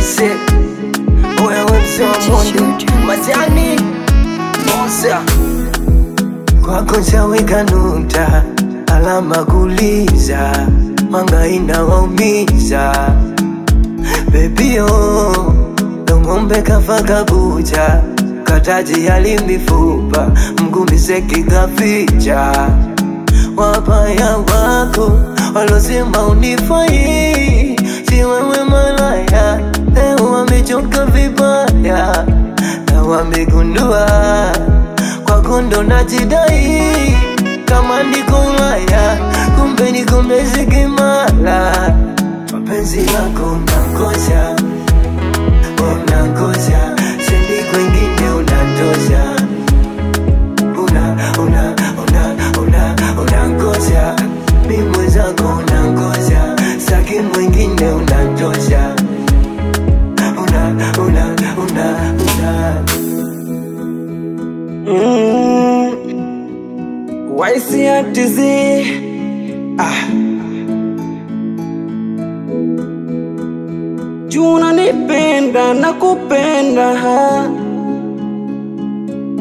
Sick. Wewe mzee wa monde Majani Mosa. Kwako chaweka nukta, alama kuliza, mangaina waumiza. Baby oh, ngombe kafaka kucha, kataji hali mifupa, mgumi seki kaficha. Wabaya wako walosema unifai, si wewe malaya, leo wamechoka vibaya na wamegundua kwako ndo najidai. Kama niko Ulaya, kumbe niko Mezigimala. Mapenzi yako unangoja, unangoja, sendi kwengine unangoja. Unangoja, mimi mwenzako unangoja, saki mwingine unangoja. YCRTZ Juna nipenda na kupenda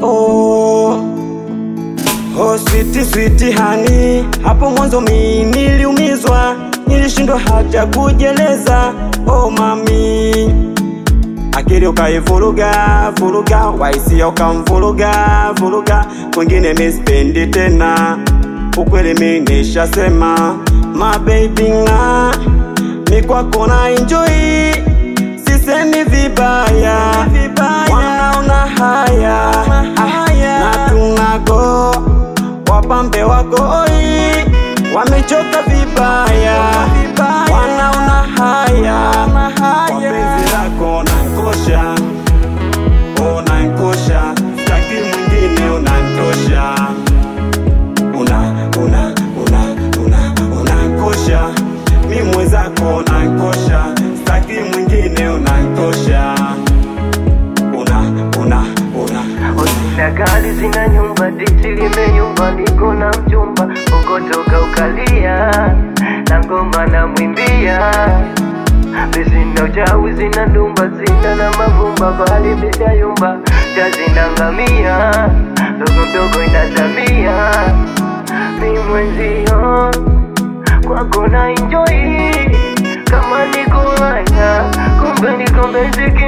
Oh sweetie sweetie honey, hapo mwanzo mimi niliumizwa, nilishindwa hata kujeleza. Oh mami, akili ukaivuruga vuruga, waisia ukamvuruga vuruga, kwengine mispendi tena, ukweli mimi nishasema. My baby na mi kwako na enjoy, sisemi vibaya, wanaona haya na tunago. Wapambe wako oi, wamechoka vibaya, wanaona haya. Wapenzi lako nankosha, nankosha, sitaki mwingine unantosha. Unankosha, mi mwenzako nankosha, sitaki mwingine unantosha. Sina gari sina nyumba, diti limeyumba, niko na mchumba, ukotoka ukalia, na ngoma na mwimbia. Sina uchawi sina ndumba, sina na mavumba, bali mishayumba, jazina ngamia, dogo dogo inazamia. Mi mwenzio kwako na enjoy, kama niko Ulaya, kumbe niko Mezigimala.